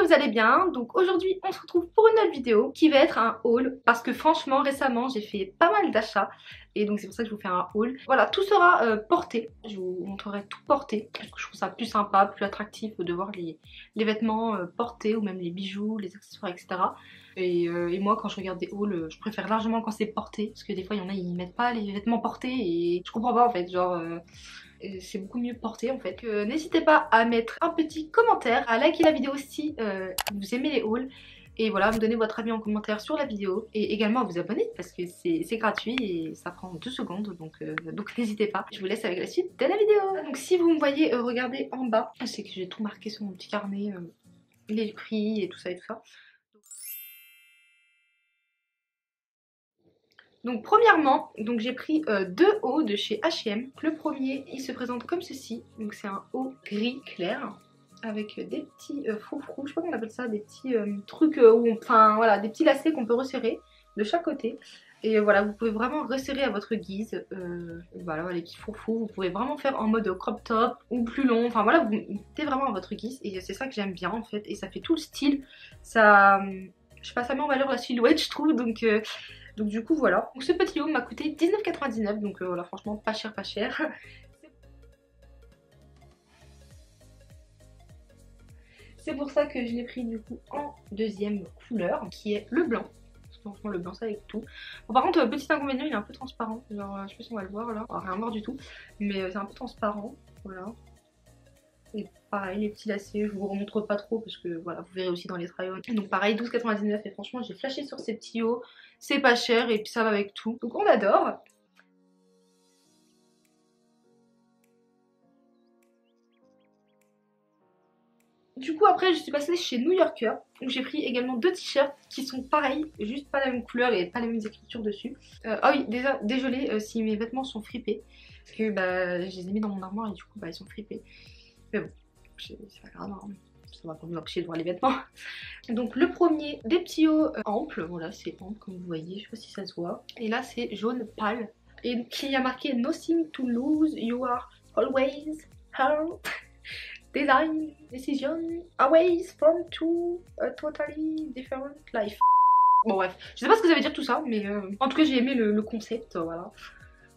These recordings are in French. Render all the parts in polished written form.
vous allez bien. Donc aujourd'hui on se retrouve pour une nouvelle vidéo qui va être un haul parce que franchement récemment j'ai fait pas mal d'achats et donc c'est pour ça que je vous fais un haul. Voilà, tout sera porté, je vous montrerai tout porté parce que je trouve ça plus sympa, plus attractif de voir les vêtements portés ou même les bijoux, les accessoires, etc. Et moi quand je regarde des hauls, je préfère largement quand c'est porté parce que des fois il y en a ils mettent pas les vêtements portés et je comprends pas en fait, genre c'est beaucoup mieux porté en fait. N'hésitez pas à mettre un petit commentaire, à liker la vidéo si vous aimez les hauls. Et voilà, vous donnez votre avis en commentaire sur la vidéo. Et également à vous abonner parce que c'est gratuit et ça prend 2 secondes. Donc n'hésitez pas. Je vous laisse avec la suite de la vidéo. Donc si vous me voyez regarder en bas, c'est que j'ai tout marqué sur mon petit carnet. Les prix et tout ça et tout ça. Donc premièrement, donc j'ai pris deux hauts de chez H&M. Le premier, il se présente comme ceci. Donc c'est un haut gris clair avec des petits froufrous, je sais pas comment on appelle ça, des petits trucs enfin voilà, des petits lacets qu'on peut resserrer de chaque côté. Et voilà, vous pouvez vraiment resserrer à votre guise. Voilà, les petits froufrous, vous pouvez vraiment faire en mode crop top ou plus long. Enfin voilà, vous mettez vraiment à votre guise et c'est ça que j'aime bien en fait. Et ça fait tout le style. Ça, je sais pas, ça met en valeur la silhouette je trouve. Donc du coup voilà. Donc ce petit haut m'a coûté 19,99 €. Donc voilà, franchement pas cher pas cher. C'est pour ça que je l'ai pris du coup en deuxième couleur qui est le blanc. Franchement le blanc ça avec tout. Bon, par contre petit inconvénient, il est un peu transparent. Genre je sais pas si on va le voir là. On va rien voir du tout. Mais c'est un peu transparent. Voilà. Et pareil les petits lacets, je vous remontre pas trop parce que voilà, vous verrez aussi dans les try-on. Donc pareil 12,99 € et franchement j'ai flashé sur ces petits hauts. C'est pas cher et puis ça va avec tout. Donc on adore. Du coup après je suis passée chez New Yorker où j'ai pris également deux t-shirts qui sont pareils, juste pas la même couleur et pas les mêmes écritures dessus. Ah oui, déjà désolé si mes vêtements sont fripés parce que bah, je les ai mis dans mon armoire et du coup bah, ils sont fripés. Mais bon, c'est pas grave, hein. Ça va pas vous empêcher de voir les vêtements. Donc le premier, des petits hauts amples, voilà c'est ample comme vous voyez, je sais pas si ça se voit. Et là c'est jaune pâle et qui a marqué Nothing to lose, you are always her. Design, decision, always from to a totally different life. Bon bref, je sais pas ce que ça veut dire tout ça, mais en tout cas j'ai aimé le concept, voilà.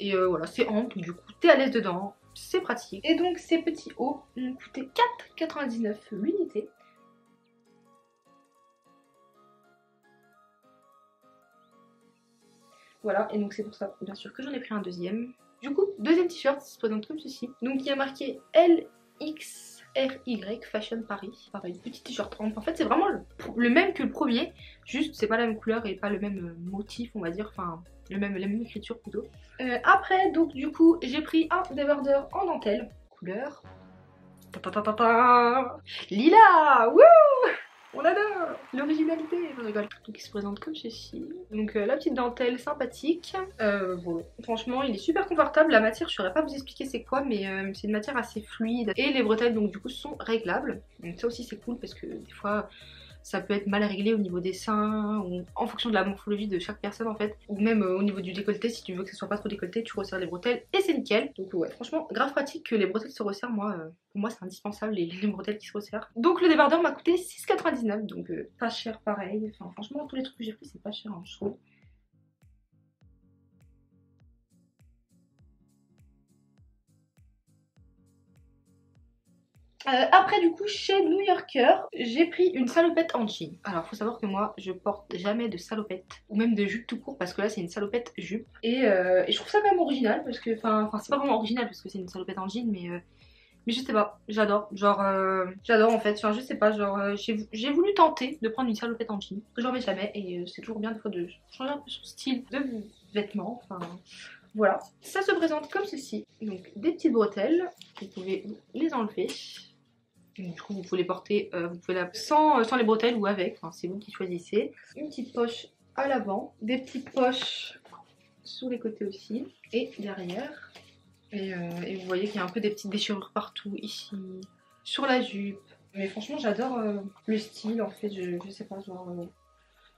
Et voilà, c'est ample, du coup t'es à l'aise dedans, c'est pratique. Et donc ces petits hauts m'ont coûté 4,99 € l'unité. Voilà, et donc c'est pour ça bien sûr que j'en ai pris un deuxième. Du coup, deuxième t-shirt se présente comme ceci. Donc il y a marqué LXRY Fashion Paris. Pareil, petit t-shirt ample. En fait c'est vraiment le même que le premier, juste c'est pas la même couleur et pas le même motif on va dire, enfin la même écriture plutôt. Après donc du coup j'ai pris un débardeur en dentelle. Couleur lila, wouh, on adore l'originalité, je rigole. Donc il se présente comme ceci. Donc la petite dentelle sympathique. Voilà. Franchement il est super confortable. La matière je saurais pas vous expliquer c'est quoi, mais c'est une matière assez fluide. Et les bretelles donc du coup sont réglables. Donc ça aussi c'est cool parce que des fois ça peut être mal réglé au niveau des seins ou en fonction de la morphologie de chaque personne en fait, ou même au niveau du décolleté. Si tu veux que ce soit pas trop décolleté, tu resserres les bretelles et c'est nickel. Donc ouais, franchement grave pratique que les bretelles se resserrent. Moi pour moi c'est indispensable les bretelles qui se resserrent. Donc le débardeur m'a coûté 6,99 €, donc pas cher pareil. Enfin franchement tous les trucs que j'ai pris c'est pas cher hein, je trouve. Après du coup chez New Yorker j'ai pris une salopette en jean. Alors faut savoir que moi je porte jamais de salopette ou même de jupe tout court parce que là c'est une salopette jupe et je trouve ça quand même original parce que enfin c'est pas vraiment original parce que c'est une salopette en jean mais je sais pas, j'adore, genre j'adore en fait, enfin je sais pas, genre j'ai voulu tenter de prendre une salopette en jean, que j'en mets jamais et c'est toujours bien des fois de changer un peu son style de vêtements, enfin voilà. Ça se présente comme ceci, donc des petites bretelles, vous pouvez les enlever. Du coup vous pouvez les porter, vous pouvez sans les bretelles ou avec, enfin, c'est vous qui choisissez. Une petite poche à l'avant, des petites poches sur les côtés aussi et derrière. Et vous voyez qu'il y a un peu des petites déchirures partout ici, sur la jupe. Mais franchement j'adore le style en fait, je sais pas, genre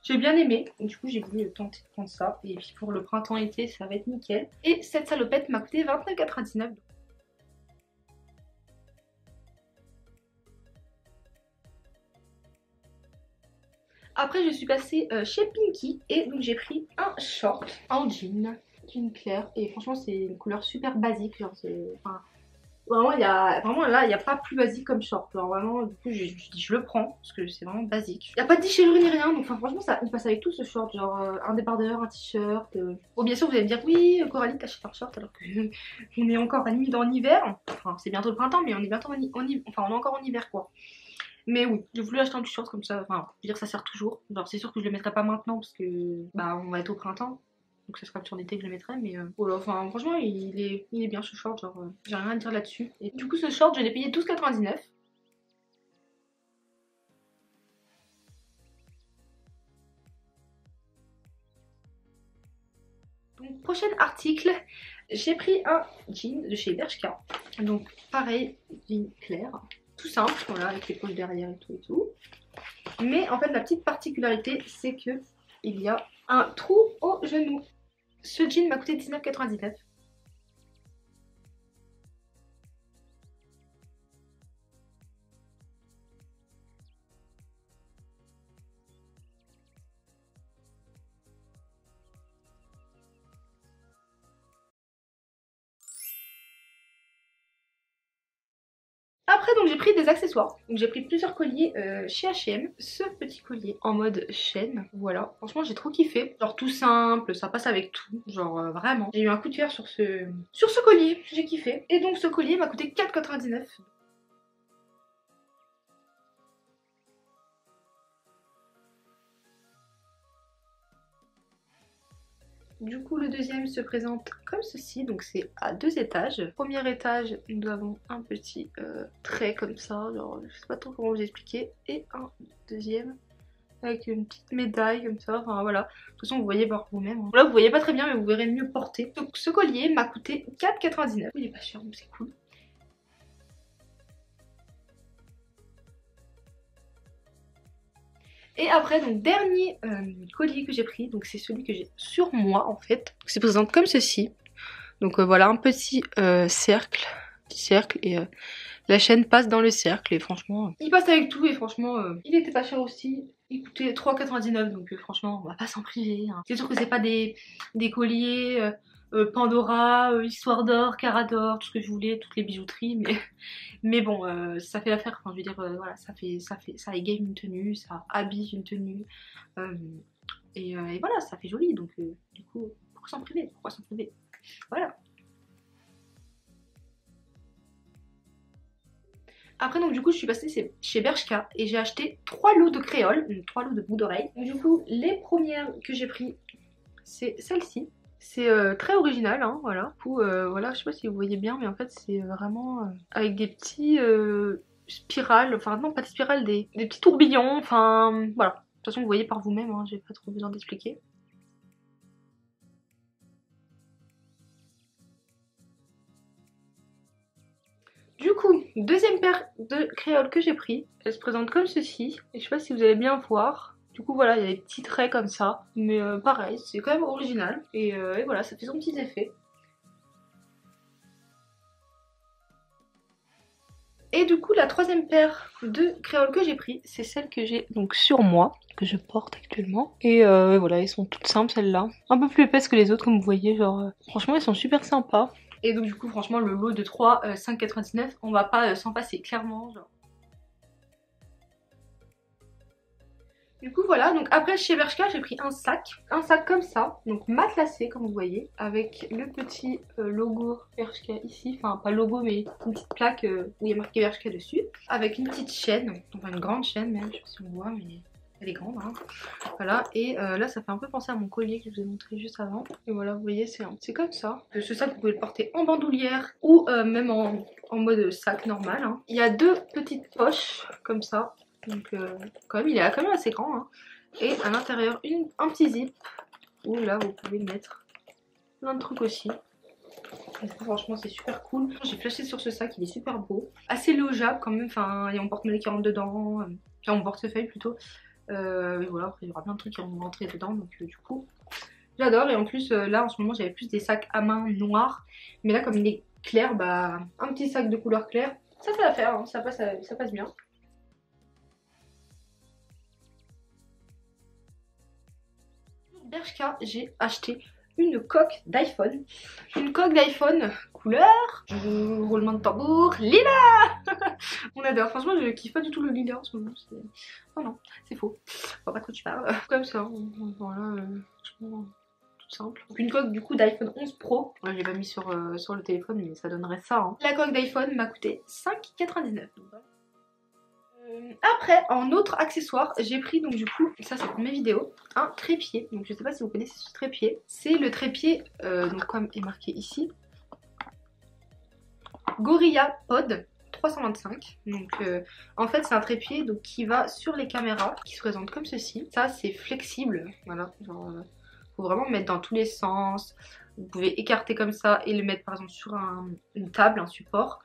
j'ai bien aimé, du coup j'ai voulu tenter de prendre ça. Et puis pour le printemps-été ça va être nickel. Et cette salopette m'a coûté 29,99 €. Après je suis passée chez Pinky et donc j'ai pris un short en jean clair et franchement c'est une couleur super basique, genre c'est... Enfin, vraiment, vraiment là, il n'y a pas plus basique comme short. Genre vraiment, du coup, je le prends parce que c'est vraiment basique. Il n'y a pas de déchirure ni rien, donc enfin, franchement, ça, il passe avec tout ce short. Genre un débardeur, un t-shirt. Bon, bien sûr, vous allez me dire, oui, Coralie, t'achètes un short alors que on est encore à limite en hiver. Enfin, c'est bientôt le printemps, mais on est bientôt enfin, on est encore en hiver quoi. Mais oui, j'ai voulu acheter un t-shirt comme ça. Enfin, je veux dire, ça sert toujours. Genre, c'est sûr que je le mettrai pas maintenant parce que bah, on va être au printemps. Donc ça sera sur l'été que je le mettrai, mais voilà, enfin franchement il est bien ce short, genre j'ai rien à dire là-dessus. Et du coup ce short je l'ai payé 12,99 €. Donc prochain article, j'ai pris un jean de chez Bershka. Donc pareil, jean clair, tout simple, voilà, avec les poches derrière et tout et tout. Mais en fait la petite particularité c'est que il y a un trou au genou. Ce jean m'a coûté 19,99 €. Après donc j'ai pris des accessoires, donc j'ai pris plusieurs colliers chez H&M, ce petit collier en mode chaîne, voilà, franchement j'ai trop kiffé, genre tout simple, ça passe avec tout, genre vraiment, j'ai eu un coup de cœur sur ce collier, j'ai kiffé, et donc ce collier m'a coûté 4,99 €. Du coup le deuxième se présente comme ceci, donc c'est à 2 étages. Premier étage nous avons un petit trait comme ça, genre je sais pas trop comment vous expliquer, et un deuxième avec une petite médaille comme ça, enfin voilà. De toute façon vous voyez par vous-même, hein. Là vous voyez pas très bien mais vous verrez mieux porter. Donc ce collier m'a coûté 4,99 €. Il est pas cher donc c'est cool. Et après donc dernier collier que j'ai pris, donc c'est celui que j'ai sur moi en fait. Il se présente comme ceci. Donc voilà un petit cercle et la chaîne passe dans le cercle et franchement il passe avec tout et franchement il était pas cher aussi. Il coûtait 3,99 € donc franchement on va pas s'en priver, hein. C'est sûr que c'est pas des colliers Pandora, Histoire d'or, Cara d'or, tout ce que je voulais, toutes les bijouteries, mais bon ça fait l'affaire, enfin je veux dire voilà, ça égaye une tenue, ça habille une tenue euh, et voilà, ça fait joli donc du coup pourquoi s'en priver, voilà. Après donc du coup je suis passée chez Bershka et j'ai acheté 3 lots de créoles, donc 3 lots de boucles d'oreilles. Du coup les premières que j'ai pris c'est celle-ci. C'est très original, hein, voilà. Du coup voilà, je sais pas si vous voyez bien mais en fait c'est vraiment avec des petits spirales, enfin non pas des spirales, des petits tourbillons, enfin voilà. De toute façon vous voyez par vous-même, hein, j'ai pas trop besoin d'expliquer. Du coup, deuxième paire de créoles que j'ai pris, elle se présente comme ceci, et je sais pas si vous allez bien voir. Du coup voilà, il y a des petits traits comme ça, mais pareil, c'est quand même original, et voilà, ça fait son petit effet. Et du coup, la troisième paire de créoles que j'ai pris, c'est celle que j'ai donc sur moi, que je porte actuellement. Et voilà, elles sont toutes simples celles-là. Un peu plus épaisses que les autres, comme vous voyez, genre franchement, elles sont super sympas. Et donc du coup, franchement, le lot de 3, 5,99, on va pas s'en passer, clairement, genre. Du coup voilà, donc après chez Bershka j'ai pris un sac comme ça, donc matelassé comme vous voyez, avec le petit logo Bershka ici, enfin pas logo mais une petite plaque où il y a marqué Bershka dessus, avec une petite chaîne, enfin une grande chaîne même, je sais pas si on voit mais elle est grande, hein. Voilà, et là ça fait un peu penser à mon collier que je vous ai montré juste avant, et voilà vous voyez c'est comme ça. Ce sac vous pouvez le porter en bandoulière ou même en mode sac normal, hein. Il y a deux petites poches comme ça. Donc quand même il est quand même assez grand, hein. Et à l'intérieur un petit zip où là vous pouvez mettre plein de trucs aussi. Et ça, franchement c'est super cool. J'ai flashé sur ce sac, il est super beau. Assez logeable quand même, enfin il y a mon porte-monnaie qui rentre dedans, enfin mon portefeuille plutôt. Et voilà, après il y aura plein de trucs qui vont rentrer dedans, donc du coup j'adore. Et en plus là en ce moment j'avais plus des sacs à main noirs, mais là comme il est clair, bah un petit sac de couleur claire, ça fait l'affaire, hein. Ça passe bien. Bershka, j'ai acheté une coque d'iPhone. Une coque d'iPhone couleur, roulement de tambour, lilas. On adore, franchement je kiffe pas du tout le lilas en ce moment. Oh non, c'est faux, je vois pas de quoi tu parles. Comme ça, voilà, tout simple. Donc une coque du coup d'iPhone 11 Pro. Je l'ai pas mis sur le téléphone mais ça donnerait ça. Hein. La coque d'iPhone m'a coûté 5,99 €. Après, en autre accessoire, j'ai pris donc du coup, ça c'est pour mes vidéos, un trépied. Donc je sais pas si vous connaissez ce trépied. C'est le trépied, donc comme est marqué ici, Gorilla Pod 325. Donc en fait c'est un trépied donc, qui va sur les caméras, qui se présente comme ceci. Ça c'est flexible, voilà, genre faut vraiment le mettre dans tous les sens. Vous pouvez écarter comme ça et le mettre par exemple sur une table, un support.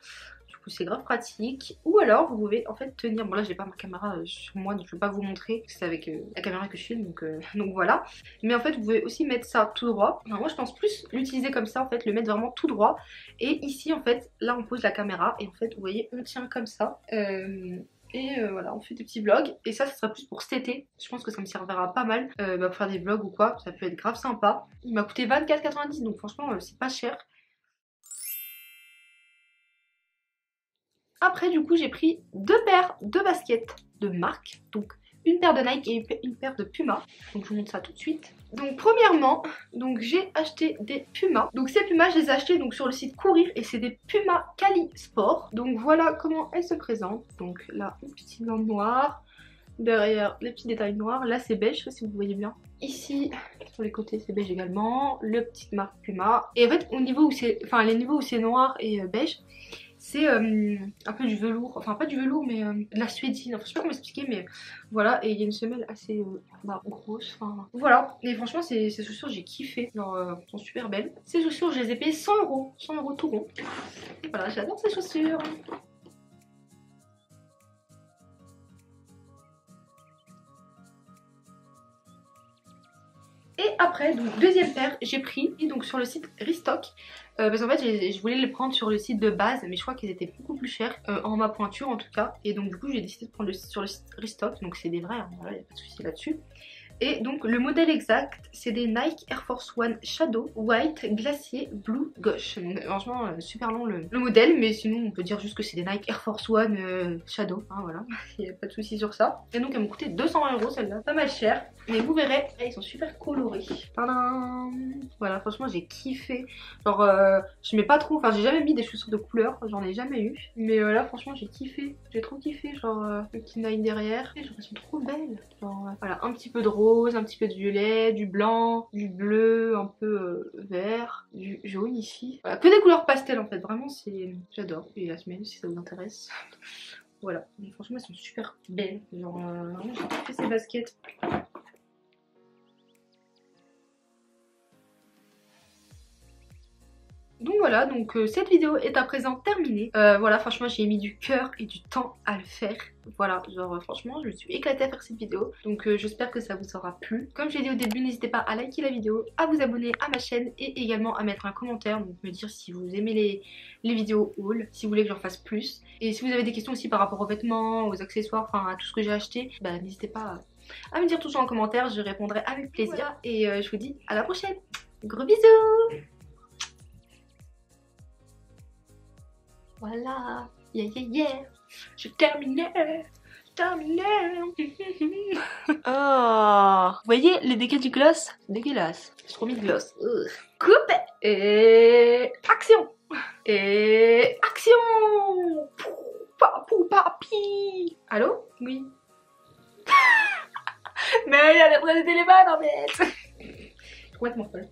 C'est grave pratique. Ou alors vous pouvez en fait tenir, bon là j'ai pas ma caméra sur moi donc je vais pas vous montrer, c'est avec la caméra que je filme donc voilà. Mais en fait vous pouvez aussi mettre ça tout droit. Enfin, moi je pense plus l'utiliser comme ça en fait, le mettre vraiment tout droit. Et ici en fait là on pose la caméra et en fait vous voyez on tient comme ça. Voilà, on fait des petits vlogs et ça sera plus pour cet été. Je pense que ça me servira pas mal pour faire des vlogs ou quoi, ça peut être grave sympa. Il m'a coûté 24,90 donc franchement c'est pas cher. Après du coup j'ai pris deux paires de baskets de marque, donc une paire de Nike et une paire de Puma. Donc je vous montre ça tout de suite. Donc premièrement, donc j'ai acheté des Puma. Donc ces Puma je les ai achetés donc sur le site Courir et c'est des Puma Cali Sport. Donc voilà comment elles se présentent. Donc là une petite bande noire, derrière les petits détails noirs, là c'est beige, je sais pas si vous voyez bien. Ici sur les côtés c'est beige également, le petit marque Puma. Et en fait au niveau où c'est, enfin les niveaux où c'est noir et beige, c'est un peu du velours, enfin pas du velours mais de la suédine, enfin je sais pas comment expliquer mais voilà. Et il y a une semelle assez grosse, enfin voilà. Et franchement ces chaussures j'ai kiffé, genre elles sont super belles. Ces chaussures je les ai payées 100 €, 100 € tout rond. Voilà, j'adore ces chaussures. Et après, donc deuxième paire, j'ai pris donc sur le site Restock. Parce qu'en fait je voulais les prendre sur le site de base mais je crois qu'ils étaient beaucoup plus chers en ma pointure en tout cas. Et donc du coup j'ai décidé de prendre sur le site Restock, donc c'est des vrais, hein, voilà, y a pas de souci là-dessus. Et donc le modèle exact c'est des Nike Air Force One Shadow White Glacier Blue Gauche. Donc, franchement super long le modèle, mais sinon on peut dire juste que c'est des Nike Air Force One Shadow, hein, voilà, il n'y a pas de souci sur ça. Et donc elles m'ont coûté 220 € celle-là, pas mal cher. Mais vous verrez, ils sont super colorés. Tadam. Voilà, franchement j'ai kiffé. Genre je mets pas trop, enfin j'ai jamais mis des chaussures de couleur, j'en ai jamais eu. Mais là franchement j'ai kiffé, j'ai trop kiffé. Genre le petit Nike derrière, et genre elles sont trop belles. Genre voilà, un petit peu de rose, un petit peu de violet, du blanc, du bleu, un peu vert, du jaune ici. Voilà, que des couleurs pastel en fait, vraiment c'est... J'adore. Et la semelle si ça vous intéresse. Voilà, mais franchement elles sont super belles. Genre vraiment j'ai kiffé ces baskets. Donc voilà, donc cette vidéo est à présent terminée. Voilà, franchement j'ai mis du cœur et du temps à le faire. Voilà, genre franchement je me suis éclatée à faire cette vidéo. Donc j'espère que ça vous aura plu. Comme je l'ai dit au début, n'hésitez pas à liker la vidéo, à vous abonner à ma chaîne et également à mettre un commentaire. Donc me dire si vous aimez les vidéos haul, si vous voulez que j'en fasse plus. Et si vous avez des questions aussi par rapport aux vêtements, aux accessoires, enfin à tout ce que j'ai acheté, bah n'hésitez pas à me dire tout ça en commentaire, je répondrai avec plaisir. Voilà. Et je vous dis à la prochaine. Gros bisous. Voilà, yeah yeah yeah, je terminais. Oh, vous voyez les dégâts du gloss? Dégueulasse, j'ai trop mis de gloss. Coupe et action. Et action. Papou papi. Allô? Oui. Mais il y a des téléphones en fait. Je suis complètement folle.